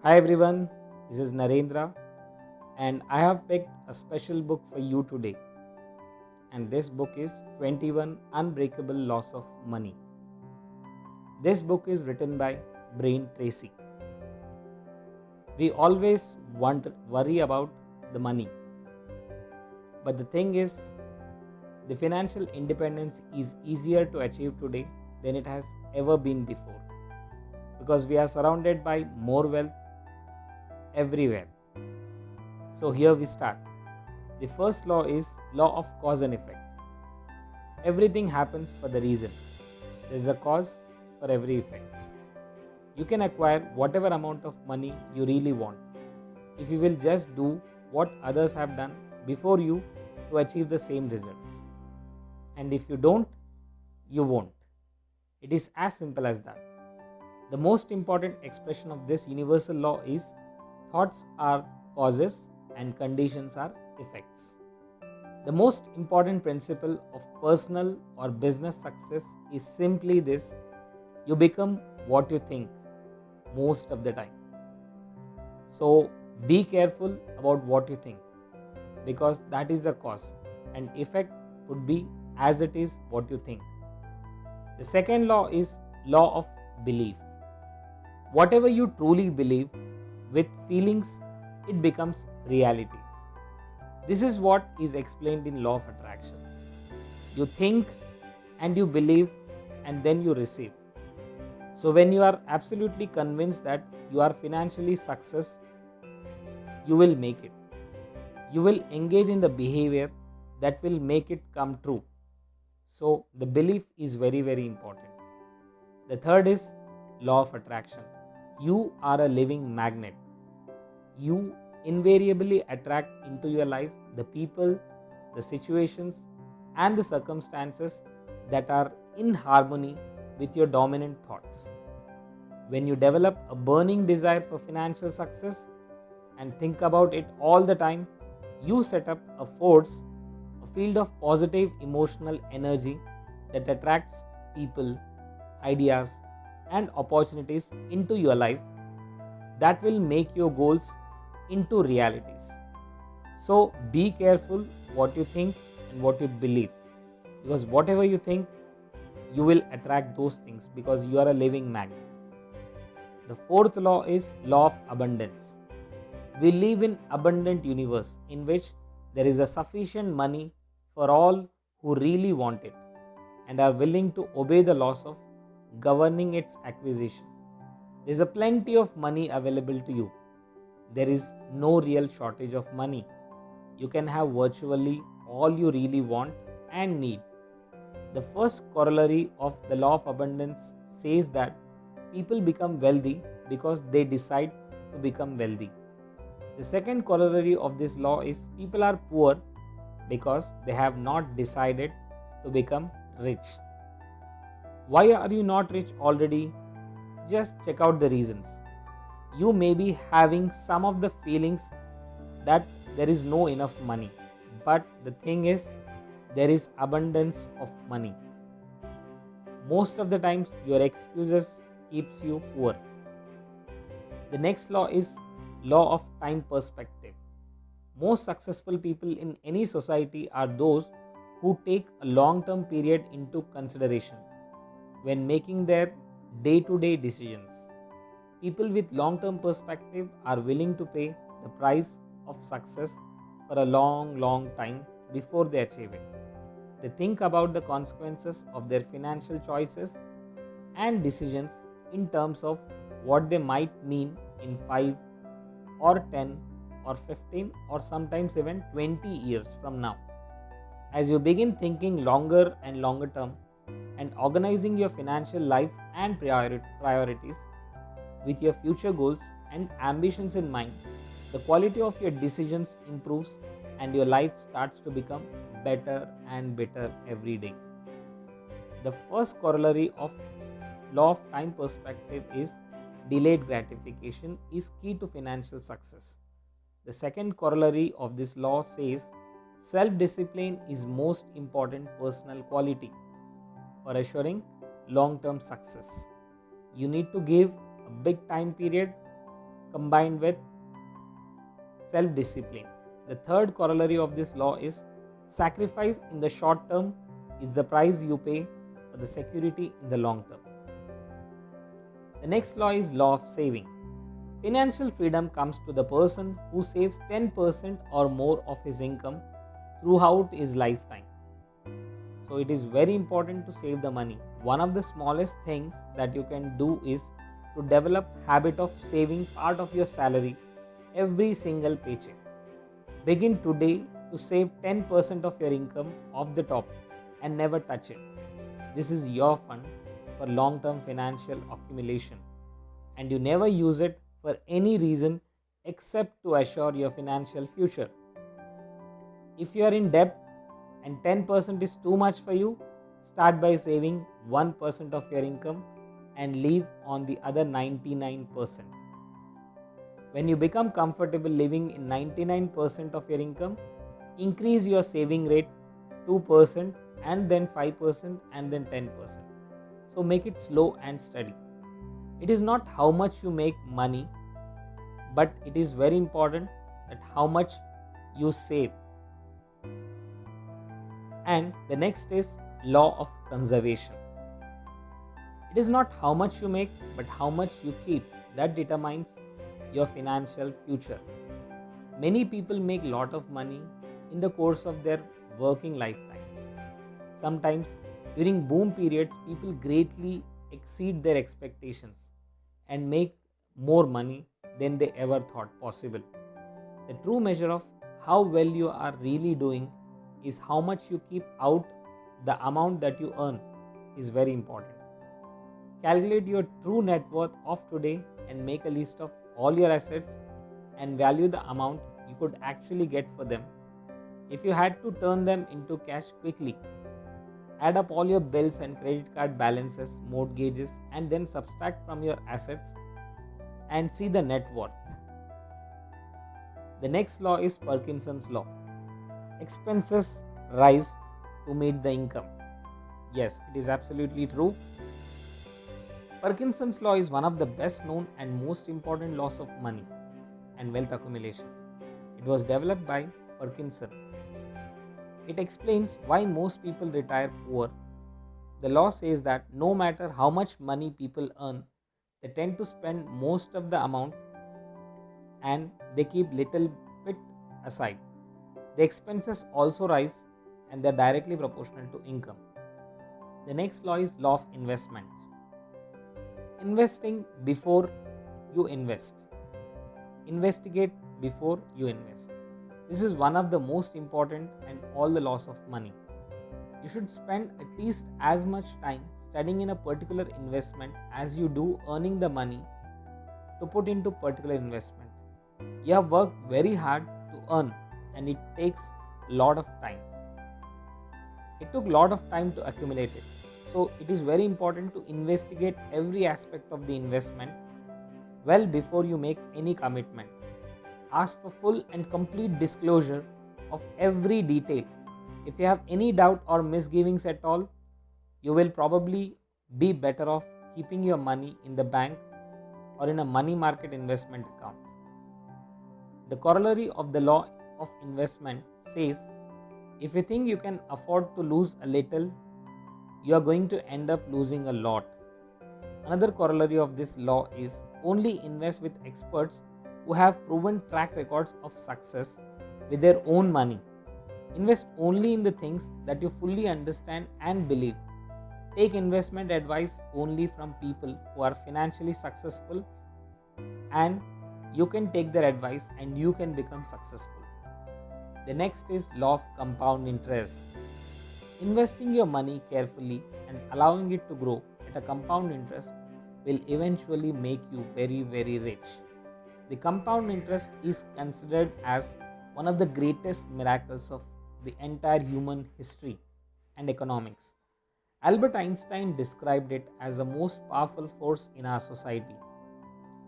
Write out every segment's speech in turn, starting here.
Hi everyone, this is Narendra and I have picked a special book for you today. And this book is 21 Unbreakable Laws of Money. This book is written by Brian Tracy. We always worry about the money. But the thing is, the financial independence is easier to achieve today than it has ever been before. Because we are surrounded by more wealth everywhere. So here we start. The first law is law of cause and effect. Everything happens for the reason. There is a cause for every effect. You can acquire whatever amount of money you really want if you will just do what others have done before you to achieve the same results. And if you don't, you won't. It is as simple as that. The most important expression of this universal law is thoughts are causes and conditions are effects. The most important principle of personal or business success is simply this: you become what you think most of the time. So be careful about what you think, because that is the cause, and effect would be as it is what you think. The second law is law of belief. Whatever you truly believe with feelings, it becomes reality. This is what is explained in law of attraction. You think and you believe and then you receive. So when you are absolutely convinced that you are financially success, you will make it. You will engage in the behavior that will make it come true. So the belief is very, very important. The third is law of attraction. You are a living magnet. You invariably attract into your life the people, the situations, and the circumstances that are in harmony with your dominant thoughts. When you develop a burning desire for financial success and think about it all the time, you set up a force, a field of positive emotional energy that attracts people, ideas, and opportunities into your life that will make your goals into realities. So be careful what you think and what you believe, because whatever you think, you will attract those things because you are a living magnet. The fourth law is law of abundance. We live in abundant universe in which there is a sufficient money for all who really want it and are willing to obey the laws of governing its acquisition. There is a plenty of money available to you. There is no real shortage of money. You can have virtually all you really want and need. The first corollary of the law of abundance says that people become wealthy because they decide to become wealthy. The second corollary of this law is people are poor because they have not decided to become rich. Why are you not rich already? Just check out the reasons. You may be having some of the feelings that there is no enough money, but the thing is, there is abundance of money. Most of the times your excuses keeps you poor. The next law is law of time perspective. Most successful people in any society are those who take a long-term period into consideration when making their day-to-day decisions. People with long-term perspective are willing to pay the price of success for a long time before they achieve it. They think about the consequences of their financial choices and decisions in terms of what they might mean in 5 or 10 or 15 or sometimes even 20 years from now. As you begin thinking longer and longer term and organizing your financial life and priorities with your future goals and ambitions in mind, the quality of your decisions improves and your life starts to become better and better every day. The first corollary of law of time perspective is delayed gratification is key to financial success. The second corollary of this law says self-discipline is most important personal quality for assuring long-term success. You need to give a big time period combined with self-discipline. The third corollary of this law is sacrifice in the short term is the price you pay for the security in the long term. The next law is law of saving. Financial freedom comes to the person who saves 10% or more of his income throughout his lifetime. So it is very important to save the money. One of the smallest things that you can do is to develop habit of saving part of your salary every single paycheck. Begin today to save 10% of your income off the top and never touch it. This is your fund for long-term financial accumulation, and you never use it for any reason except to assure your financial future. If you are in debt and 10% is too much for you, start by saving 1% of your income and leave on the other 99%. When you become comfortable living in 99% of your income, increase your saving rate to 2% and then 5% and then 10%. So make it slow and steady. It is not how much you make money, but it is very important that how much you save. And the next is law of conservation. It is not how much you make, but how much you keep that determines your financial future. Many people make lot of money in the course of their working lifetime. Sometimes during boom periods, people greatly exceed their expectations and make more money than they ever thought possible. The true measure of how well you are really doing is how much you keep out. The amount that you earn is very important. Calculate your true net worth of today and make a list of all your assets and value the amount you could actually get for them if you had to turn them into cash quickly. Add up all your bills and credit card balances, mortgages, and then subtract from your assets and see the net worth. The next law is Parkinson's law. Expenses rise to meet the income. Yes, it is absolutely true. Parkinson's law is one of the best known and most important laws of money and wealth accumulation. It was developed by Parkinson. It explains why most people retire poor. The law says that no matter how much money people earn, they tend to spend most of the amount and they keep little bit aside. The expenses also rise and they are directly proportional to income. The next law is law of investment. Investing before you invest. Investigate before you invest. This is one of the most important and all the laws of money. You should spend at least as much time studying in a particular investment as you do earning the money to put into particular investment. You have worked very hard to earn and it takes a lot of time. It took a lot of time to accumulate it. So it is very important to investigate every aspect of the investment well before you make any commitment. Ask for full and complete disclosure of every detail. If you have any doubt or misgivings at all, you will probably be better off keeping your money in the bank or in a money market investment account. The corollary of the law of investment says, if you think you can afford to lose a little, you are going to end up losing a lot. Another corollary of this law is only invest with experts who have proven track records of success with their own money. Invest only in the things that you fully understand and believe. Take investment advice only from people who are financially successful, and you can take their advice and you can become successful. The next is law of compound interest. Investing your money carefully and allowing it to grow at a compound interest will eventually make you very, very rich. The compound interest is considered as one of the greatest miracles of the entire human history and economics. Albert Einstein described it as the most powerful force in our society.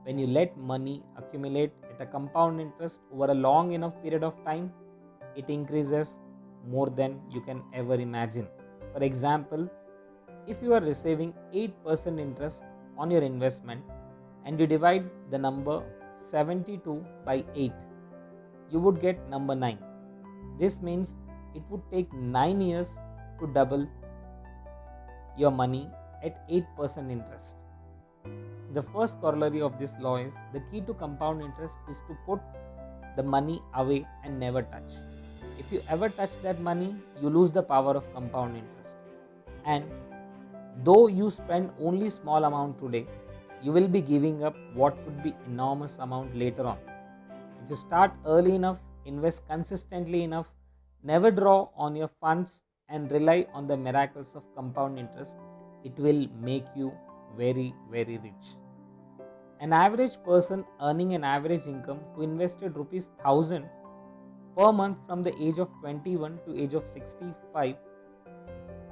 When you let money accumulate at a compound interest over a long enough period of time, it increases more than you can ever imagine. For example, if you are receiving 8% interest on your investment and you divide the number 72 by 8, you would get number 9. This means it would take 9 years to double your money at 8% interest. The first corollary of this law is the key to compound interest is to put the money away and never touch. If you ever touch that money, you lose the power of compound interest. And though you spend only small amount today, you will be giving up what could be enormous amount later on. If you start early enough, invest consistently enough, never draw on your funds and rely on the miracles of compound interest, it will make you very, very rich. An average person earning an average income who invested rupees 1000 per month from the age of 21 to age of 65,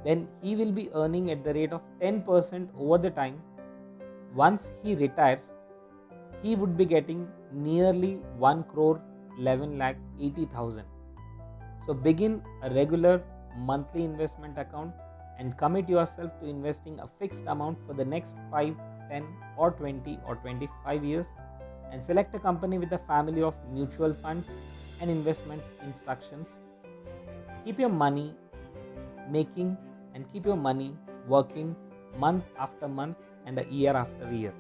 then he will be earning at the rate of 10% over the time. Once he retires, he would be getting nearly 1 crore 11 lakh 80,000. So begin a regular monthly investment account and commit yourself to investing a fixed amount for the next 5, 10 or 20 or 25 years, and select a company with a family of mutual funds and investments instructions. Keep your money making and keep your money working month after month and a year after year.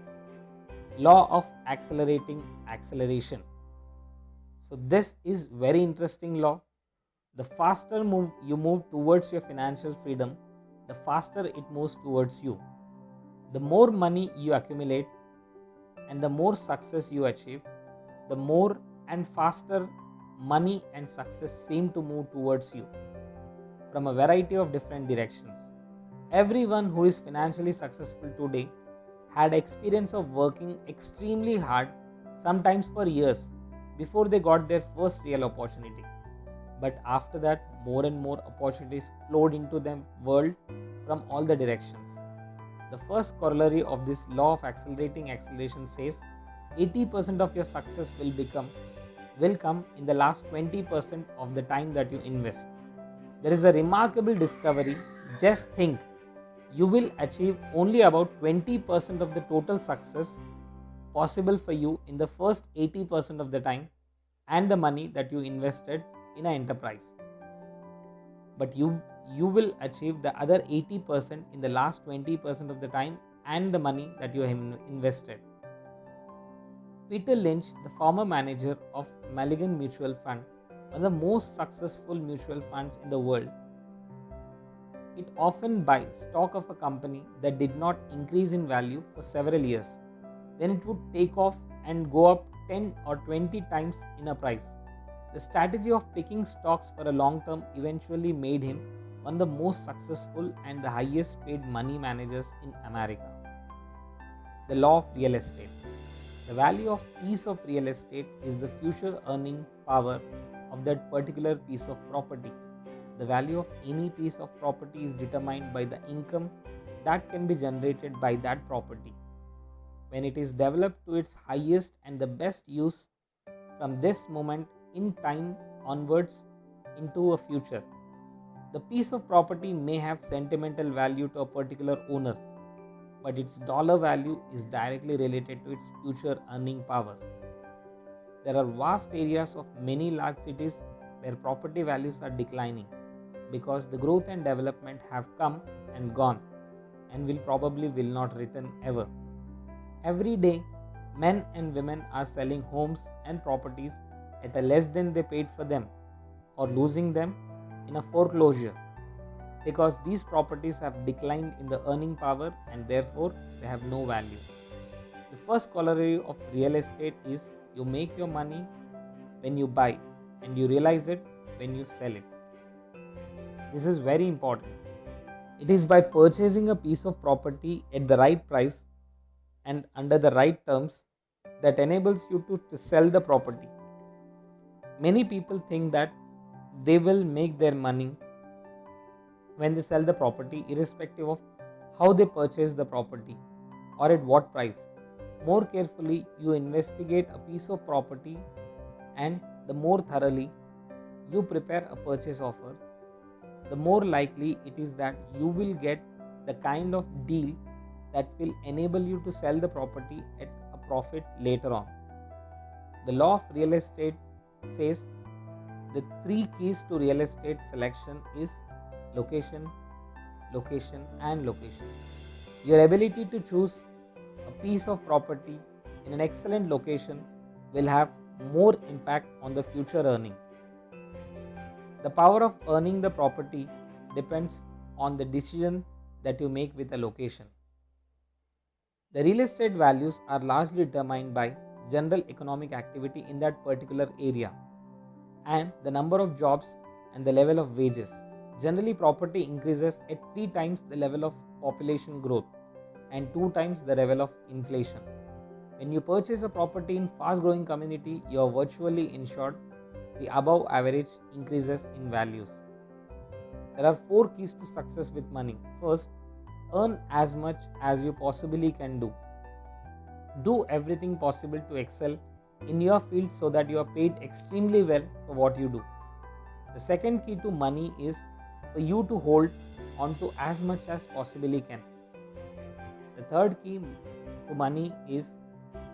Law of accelerating acceleration. So this is very interesting law. The faster you move towards your financial freedom, the faster it moves towards you. The more money you accumulate and the more success you achieve, the more and faster money and success seem to move towards you from a variety of different directions. Everyone who is financially successful today had experience of working extremely hard, sometimes for years, before they got their first real opportunity. But after that, more and more opportunities flowed into the world from all the directions. The first corollary of this law of accelerating acceleration says 80% of your success will come in the last 20% of the time that you invest. There is a remarkable discovery. Just think, you will achieve only about 20% of the total success possible for you in the first 80% of the time and the money that you invested in an enterprise. But you will achieve the other 80% in the last 20% of the time and the money that you have invested. Peter Lynch, the former manager of Mulligan Mutual Fund, one of the most successful mutual funds in the world, it often buys stock of a company that did not increase in value for several years. Then it would take off and go up 10 or 20 times in a price. The strategy of picking stocks for a long term eventually made him one of the most successful and the highest paid money managers in America. The law of real estate. The value of piece of real estate is the future earning power of that particular piece of property. The value of any piece of property is determined by the income that can be generated by that property. When it is developed to its highest and the best use from this moment in time onwards into a future, the piece of property may have sentimental value to a particular owner, but its dollar value is directly related to its future earning power. There are vast areas of many large cities where property values are declining because the growth and development have come and gone and will not return ever. Every day, men and women are selling homes and properties at a less than they paid for them or losing them in a foreclosure because these properties have declined in the earning power and therefore they have no value. The first corollary of real estate is you make your money when you buy and you realize it when you sell it. This is very important. It is by purchasing a piece of property at the right price and under the right terms that enables you to sell the property. Many people think that they will make their money when they sell the property irrespective of how they purchase the property or at what price. More carefully you investigate a piece of property and the more thoroughly you prepare a purchase offer, the more likely it is that you will get the kind of deal that will enable you to sell the property at a profit later on. The law of real estate says the three keys to real estate selection is location, location and location. Your ability to choose a piece of property in an excellent location will have more impact on the future earning. The power of earning the property depends on the decision that you make with a location. The real estate values are largely determined by general economic activity in that particular area and the number of jobs and the level of wages. Generally, property increases at 3 times the level of population growth and 2 times the level of inflation. When you purchase a property in fast growing community, you are virtually ensured the above average increases in values. There are 4 keys to success with money. First, earn as much as you possibly can do. Do everything possible to excel in your field so that you are paid extremely well for what you do. The second key to money is for you to hold on to as much as possibly can. The third key to money is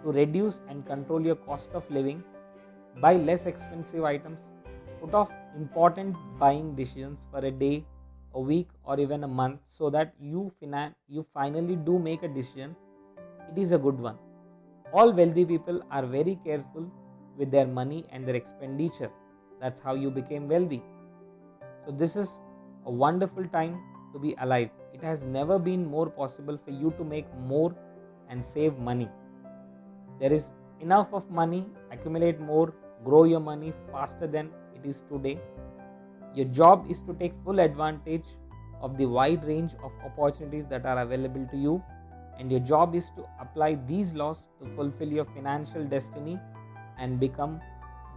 to reduce and control your cost of living, buy less expensive items, put off important buying decisions for a day, a week or even a month so that you finally do make a decision. It is a good one. All wealthy people are very careful with their money and their expenditure. That's how you became wealthy. So this is a wonderful time to be alive. It has never been more possible for you to make more and save money. There is enough of money, accumulate more, grow your money faster than it is today. Your job is to take full advantage of the wide range of opportunities that are available to you, and your job is to apply these laws to fulfill your financial destiny and become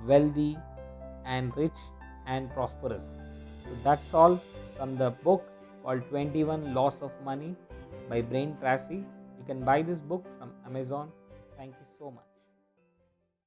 wealthy and rich and prosperous. So that's all from the book called 21 Laws of Money by Brain Tracy. You can buy this book from Amazon. Thank you so much.